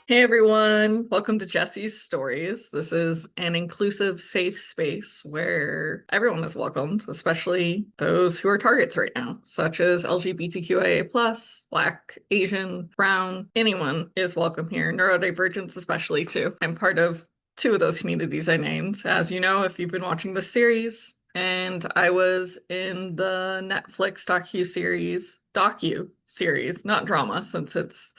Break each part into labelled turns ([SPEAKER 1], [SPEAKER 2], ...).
[SPEAKER 1] Hey everyone, welcome to Jessi's Stories. This is an inclusive, safe space where everyone is welcomed, especially those who are targets right now, such as LGBTQIA+, Black, Asian, Brown, anyone is welcome here, neurodivergents especially too. I'm part of two of those communities I named, as you know, if you've been watching this series, and I was in the Netflix docu-series, not drama, since it's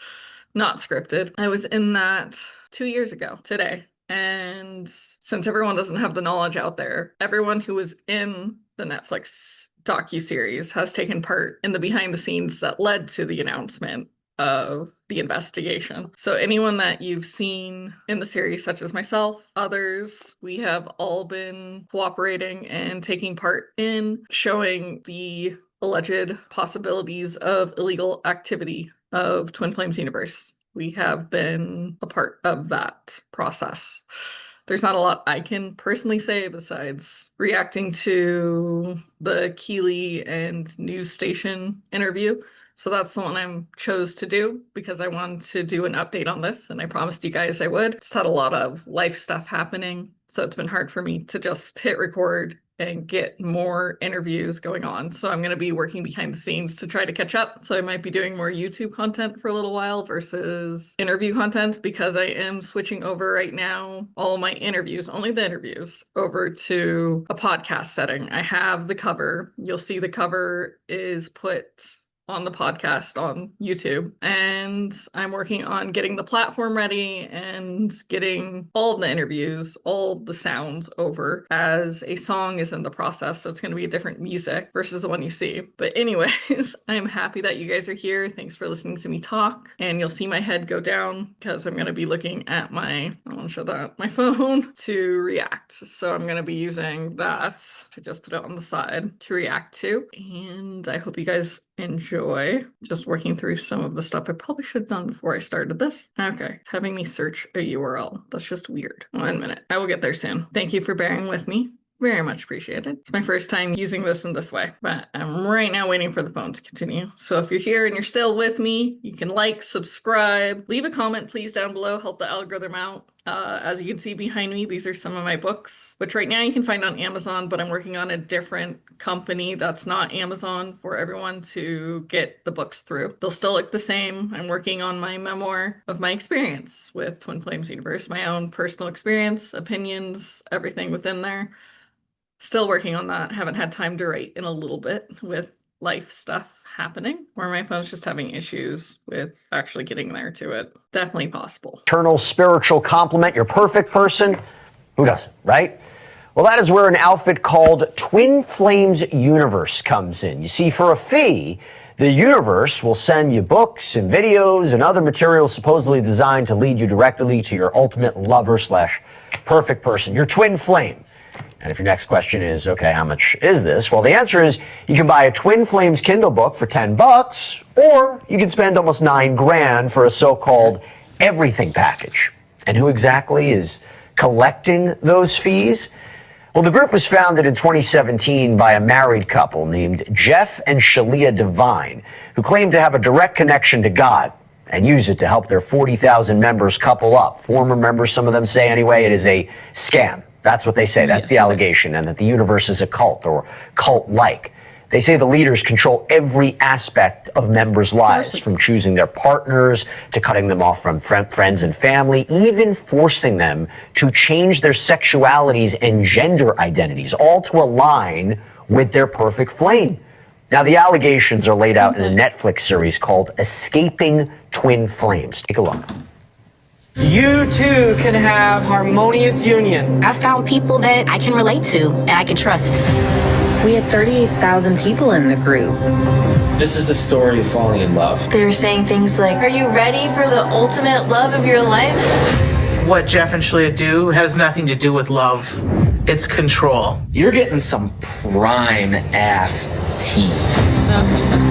[SPEAKER 1] not scripted. I was in that 2 years ago today. And since everyone doesn't have the knowledge out there, everyone who was in the Netflix docu-series has taken part in the behind the scenes that led to the announcement of the investigation. So anyone that you've seen in the series, such as myself, others, we have all been cooperating and taking part in showing the alleged possibilities of illegal activity of Twin Flames Universe. We have been a part of that process. There's not a lot I can personally say besides reacting to the Keely and news station interview. So that's the one I chose to do because I wanted to do an update on this, and I promised you guys I would. Just had a lot of life stuff happening, so it's been hard for me to just hit record and get more interviews going on. So I'm going to be working behind the scenes to try to catch up. So I might be doing more YouTube content for a little while versus interview content because I am switching over right now all my interviews, only the interviews, over to a podcast setting. I have the cover. You'll see the cover is put on the podcast on YouTube, and I'm working on getting the platform ready and getting all of the interviews, all the sounds over, as a song is in the process, so it's going to be a different music versus the one you see. But anyways, I'm happy that you guys are here. Thanks for listening to me talk, and you'll see my head go down because I'm going to be looking at my phone to react. So I'm going to be using that to just put it on the side to react to, and I hope you guys enjoy just working through some of the stuff I probably should have done before I started this. Okay, having me search a URL. That's just weird. 1 minute. I will get there soon. Thank you for bearing with me. Very much appreciated. It's my first time using this in this way, but I'm right now waiting for the phone to continue. So if you're here and you're still with me, you can like, subscribe, leave a comment please down below, help the algorithm out. As you can see behind me, these are some of my books, which right now you can find on Amazon, but I'm working on a different company that's not Amazon for everyone to get the books through. They'll still look the same. I'm working on my memoir of my experience with Twin Flames Universe, my own personal experience, opinions, everything within there. Still working on that. Haven't had time to write in a little bit with life stuff happening, or my phone's just having issues with actually getting there to it. Definitely possible.
[SPEAKER 2] Eternal spiritual complement, your perfect person. Who doesn't, right? Well, that is where an outfit called Twin Flames Universe comes in. You see, for a fee, the universe will send you books and videos and other materials supposedly designed to lead you directly to your ultimate lover / perfect person, your twin flame. And if your next question is, okay, how much is this? Well, the answer is you can buy a Twin Flames Kindle book for $10, or you can spend almost $9 grand for a so-called everything package. And who exactly is collecting those fees? Well, the group was founded in 2017 by a married couple named Jeff and Cecila Divine, who claim to have a direct connection to God and use it to help their 40,000 members couple up. Former members, some of them say anyway, it is a scam. That's what they say. That's the allegation, and that the universe is a cult or cult-like. They say the leaders control every aspect of members' lives, from choosing their partners to cutting them off from friends and family, even forcing them to change their sexualities and gender identities, all to align with their perfect flame. Now, the allegations are laid out in a Netflix series called Escaping Twin Flames. Take a look.
[SPEAKER 3] You too can have harmonious union.
[SPEAKER 4] I found people that I can relate to and I can trust.
[SPEAKER 5] We had 38,000 people in the group.
[SPEAKER 6] This is the story of falling in love.
[SPEAKER 7] They were saying things like, "Are you ready for the ultimate love of your life?"
[SPEAKER 3] What Jeff and Cecila do has nothing to do with love. It's control.
[SPEAKER 6] You're getting some prime ass tea.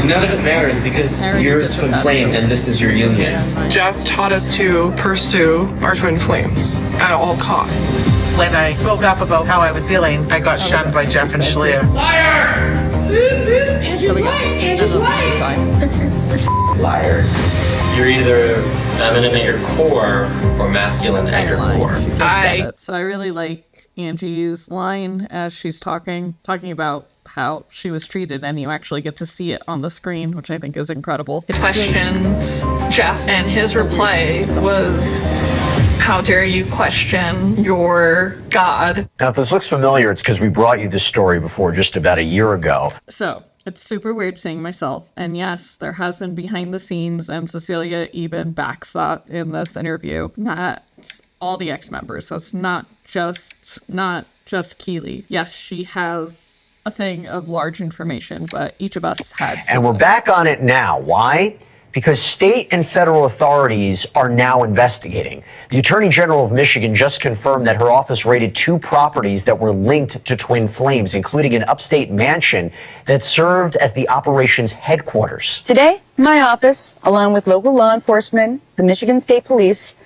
[SPEAKER 6] None of it matters because you're a twin flame and this is your union.
[SPEAKER 8] Jeff taught us to pursue our twin flames at all costs.
[SPEAKER 3] When I spoke up about how I was feeling, I got shunned by Jeff and Cecila.
[SPEAKER 6] Liar! Andrew's lying! Andrew's lying! Liar. You're either feminine at your core or masculine at your core.
[SPEAKER 9] She just said it. So I really like Angie's line as she's talking about how she was treated, and you actually get to see it on the screen, which I think is incredible.
[SPEAKER 1] Questions Jeff, and his reply was, how dare you question your God?
[SPEAKER 2] Now, if this looks familiar, it's because we brought you this story before just about a year ago.
[SPEAKER 9] So it's super weird seeing myself. And yes, there has been behind the scenes, and Cecilia even backs that in this interview. Not all the ex-members. So it's not just Keely. Yes, she has a thing of large information, but each of us had some.
[SPEAKER 2] And we're back on it now. Why? Because state and federal authorities are now investigating. The Attorney General of Michigan just confirmed that her office raided 2 properties that were linked to Twin Flames, including an upstate mansion that served as the operations headquarters.
[SPEAKER 10] Today, my office, along with local law enforcement, the Michigan State Police,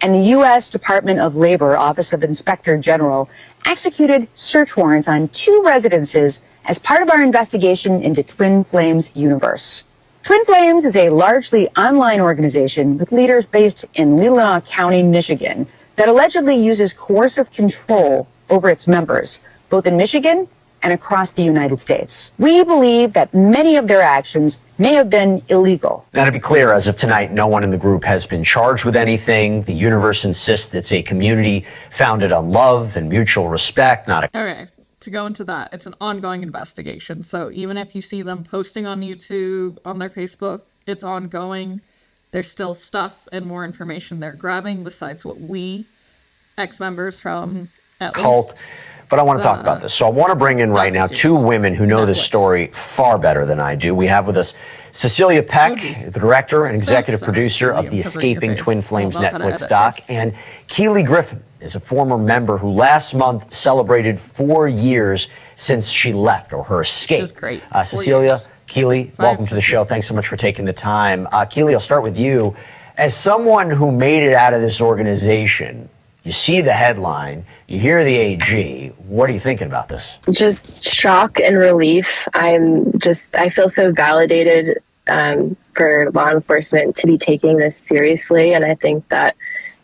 [SPEAKER 10] and the U.S. Department of Labor Office of Inspector General, executed search warrants on 2 residences as part of our investigation into Twin Flames Universe. Twin Flames is a largely online organization with leaders based in Leelanau County, Michigan, that allegedly uses coercive control over its members, both in Michigan and across the United States. We believe that many of their actions may have been illegal.
[SPEAKER 2] Now, to be clear, as of tonight, no one in the group has been charged with anything. The universe insists it's a community founded on love and mutual respect, not a...
[SPEAKER 9] Okay, to go into that, it's an ongoing investigation. So even if you see them posting on YouTube, on their Facebook, it's ongoing. There's still stuff and more information they're grabbing besides what we, ex-members from at
[SPEAKER 2] cult.
[SPEAKER 9] least...
[SPEAKER 2] But I want to talk about this. So I want to bring in right now 2 women who know this story far better than I do. We have with us Cecilia Peck, the director and executive producer of the Escaping Twin Flames Netflix doc, and Keely Griffin is a former member who last month celebrated 4 years since she left, or her escape.
[SPEAKER 9] This is great.
[SPEAKER 2] Cecilia, Keely, welcome to the show. Thanks so much for taking the time. Keely, I'll start with you. As someone who made it out of this organization, you see the headline, you hear the AG. What are you thinking about this?
[SPEAKER 11] Just shock and relief. I feel so validated for law enforcement to be taking this seriously. And I think that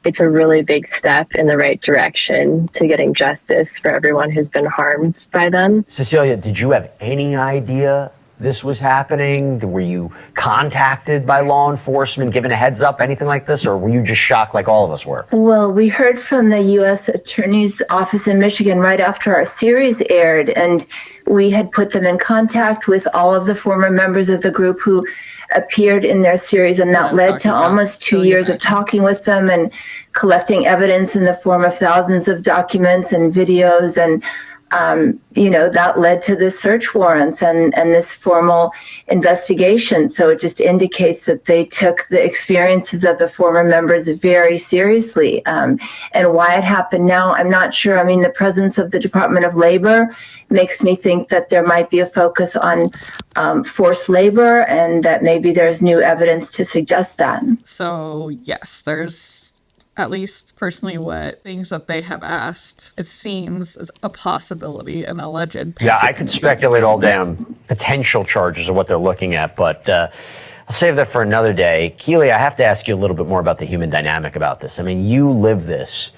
[SPEAKER 11] it's a really big step in the right direction to getting justice for everyone who's been harmed by them.
[SPEAKER 2] Cecilia, did you have any idea this was happening? Were you contacted by law enforcement, given a heads up, anything like this, or were you just shocked like all of us were?
[SPEAKER 12] Well, we heard from the U.S. Attorney's Office in Michigan right after our series aired, and we had put them in contact with all of the former members of the group who appeared in their series, and that led to almost 2 years of talking with them and collecting evidence in the form of thousands of documents and videos, and that led to the search warrants and this formal investigation. So it just indicates that they took the experiences of the former members very seriously. And why it happened now, I'm not sure. I mean, the presence of the Department of Labor makes me think that there might be a focus on forced labor, and that maybe there's new evidence to suggest that.
[SPEAKER 9] So yes, there's at least personally what things that they have asked, it seems is a possibility, an alleged.
[SPEAKER 2] Yeah, I could speculate all damn potential charges of what they're looking at, but I'll save that for another day. Keely, I have to ask you a little bit more about the human dynamic about this. I mean, you live this.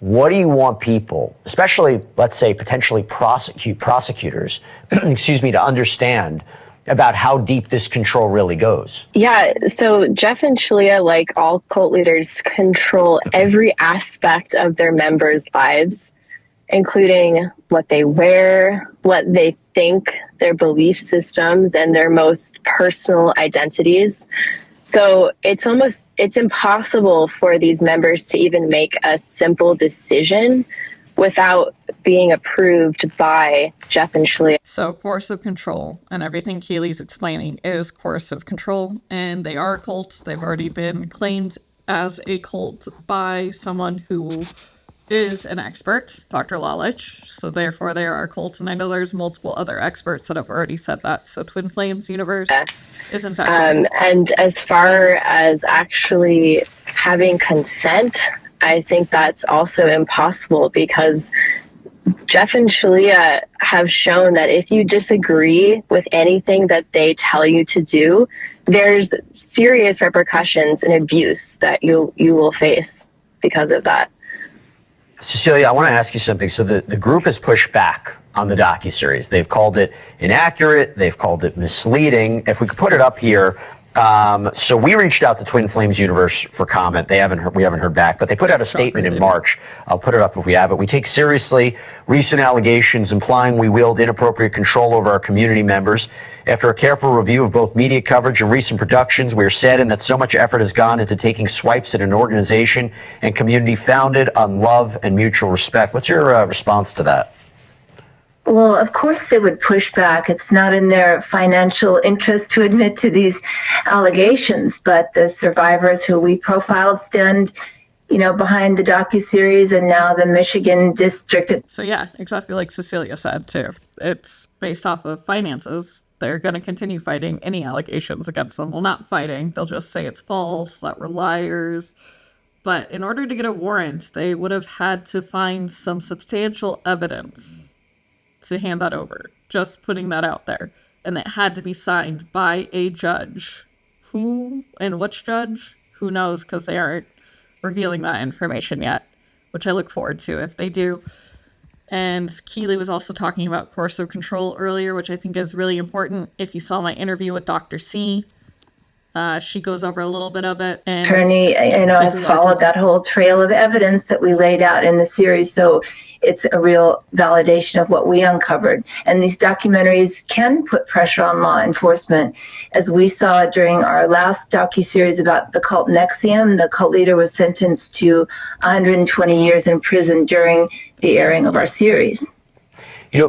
[SPEAKER 2] What do you want people, especially, let's say, potentially prosecutors, excuse me, to understand about how deep this control really goes?
[SPEAKER 11] Yeah, so Jeff and Shalia, like all cult leaders, control every aspect of their members' lives, including what they wear, what they think, their belief systems, and their most personal identities. So it's impossible for these members to even make a simple decision without being approved by Jeff and Shalia.
[SPEAKER 9] So coercive control, and everything Keely's explaining is coercive control, and they are a cult. They've already been claimed as a cult by someone who is an expert, Dr. Lalich, so therefore they are a cult, and I know there's multiple other experts that have already said that. So Twin Flames Universe is in fact...
[SPEAKER 11] and as far as actually having consent, I think that's also impossible, because Jeff and Shalia have shown that if you disagree with anything that they tell you to do, there's serious repercussions and abuse that you will face because of that.
[SPEAKER 2] Cecilia, I want to ask you something. So the group has pushed back on the docu-series. They've called it inaccurate. They've called it misleading. If we could put it up here. So we reached out to Twin Flames Universe for comment. We haven't heard back, but they put out a statement in March. I'll put it up if we have it. We take seriously recent allegations implying we wield inappropriate control over our community members. After a careful review of both media coverage and recent productions, we are saddened that so much effort has gone into taking swipes at an organization and community founded on love and mutual respect. What's your response to that?
[SPEAKER 12] Well, of course they would push back. It's not in their financial interest to admit to these allegations, but the survivors who we profiled stand, behind the docuseries and now the Michigan district.
[SPEAKER 9] So yeah, exactly like Cecilia said too. It's based off of finances. They're going to continue fighting any allegations against them. Well, not fighting. They'll just say it's false, that we're liars. But in order to get a warrant, they would have had to find some substantial evidence to hand that over. Just putting that out there. And it had to be signed by a judge. Who and which judge? Who knows, because they aren't revealing that information yet, which I look forward to if they do. And Keely was also talking about coercive control earlier, which I think is really important. If you saw my interview with Dr. C, she goes over a little bit of it. And
[SPEAKER 12] attorney, has followed that whole trail of evidence that we laid out in the series. So it's a real validation of what we uncovered. And these documentaries can put pressure on law enforcement. As we saw during our last docuseries about the cult NXIVM, the cult leader was sentenced to 120 years in prison during the airing of our series.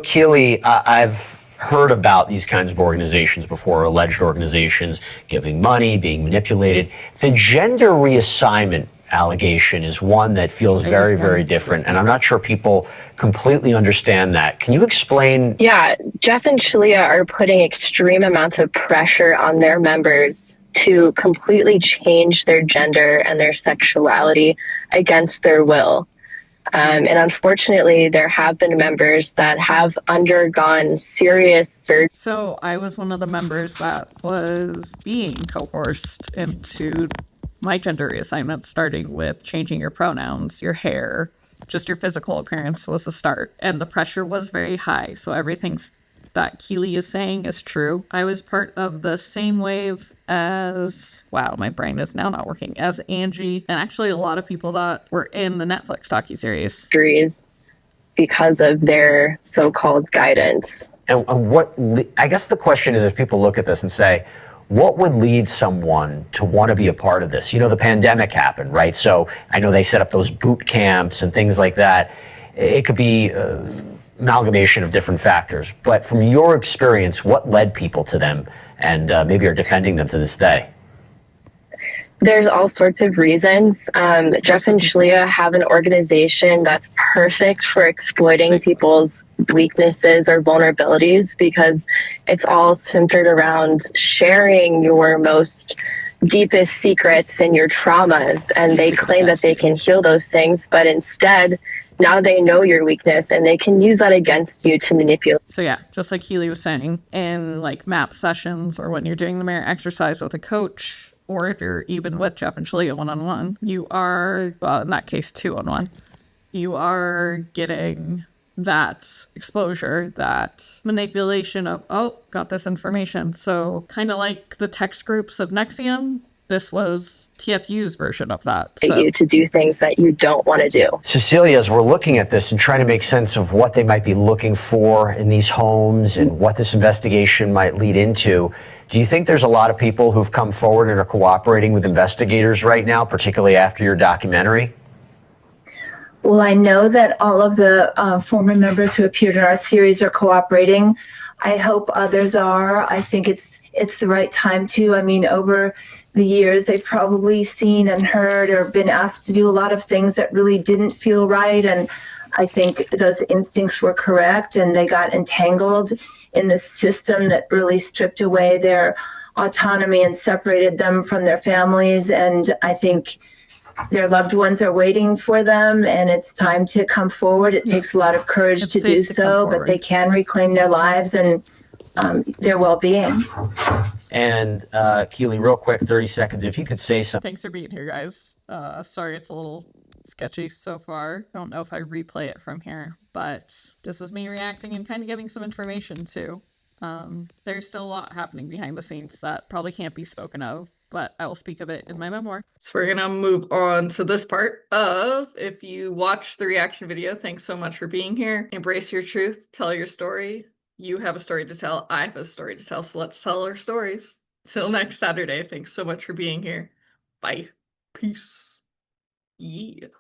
[SPEAKER 2] Keely, I've heard about these kinds of organizations before, alleged organizations giving money, being manipulated. The gender reassignment allegation is one that feels very, very different, and I'm not sure people completely understand that. Can you explain?
[SPEAKER 11] Yeah, Jeff and Shalia are putting extreme amounts of pressure on their members to completely change their gender and their sexuality against their will. And unfortunately, there have been members that have undergone serious surgery.
[SPEAKER 9] So I was one of the members that was being coerced into my gender reassignment, starting with changing your pronouns, your hair, just your physical appearance was the start. And the pressure was very high. So everything that Keely is saying is true. I was part of the same wave as, wow, my brain is now not working, as Angie, and actually a lot of people that were in the Netflix docuseries.
[SPEAKER 11] Because of their so-called guidance.
[SPEAKER 2] And what, I guess the question is, if people look at this and say, what would lead someone to want to be a part of this? The pandemic happened, right? So I know they set up those boot camps and things like that. It could be amalgamation of different factors. But from your experience, what led people to them and maybe are defending them to this day?
[SPEAKER 11] There's all sorts of reasons. Jeff and Shalia have an organization that's perfect for exploiting people's weaknesses or vulnerabilities, because it's all centered around sharing your most deepest secrets and your traumas. And they claim that they can heal those things, but instead, now they know your weakness and they can use that against you to manipulate.
[SPEAKER 9] So yeah, just like Keely was saying, in like MAP sessions or when you're doing the mirror exercise with a coach, or if you're even with Jeff and Shalia one-on-one, you are, well, in that case, 2-on-1, you are getting that exposure, that manipulation of, oh, got this information. So kind of like the text groups of NXIVM, this was TFU's version of that. So
[SPEAKER 11] you to do things that you don't want to do.
[SPEAKER 2] Cecilia, as we're looking at this and trying to make sense of what they might be looking for in these homes and what this investigation might lead into, do you think there's a lot of people who've come forward and are cooperating with investigators right now, particularly after your documentary?
[SPEAKER 12] Well, I know that all of the former members who appeared in our series are cooperating. I hope others are. I think it's the right time to. I mean, over the years, they've probably seen and heard or been asked to do a lot of things that really didn't feel right. And I think those instincts were correct, and they got entangled in the system that really stripped away their autonomy and separated them from their families. And I think their loved ones are waiting for them, and it's time to come forward. It takes a lot of courage to do so, but they can reclaim their lives and their well-being.
[SPEAKER 2] And Keely, real quick, 30 seconds, if you could say something.
[SPEAKER 9] Thanks for being here, guys. Sorry it's a little sketchy so far. Don't know if I replay it from here, but this is me reacting and kind of giving some information too. There's still a lot happening behind the scenes that probably can't be spoken of, but I will speak of it in my memoir.
[SPEAKER 1] So we're gonna move on to this part of, if you watch the reaction video, thanks so much for being here. Embrace your truth, tell your story. You have a story to tell, I have a story to tell, so let's tell our stories. Till next Saturday, thanks so much for being here. Bye. Peace. Yeah.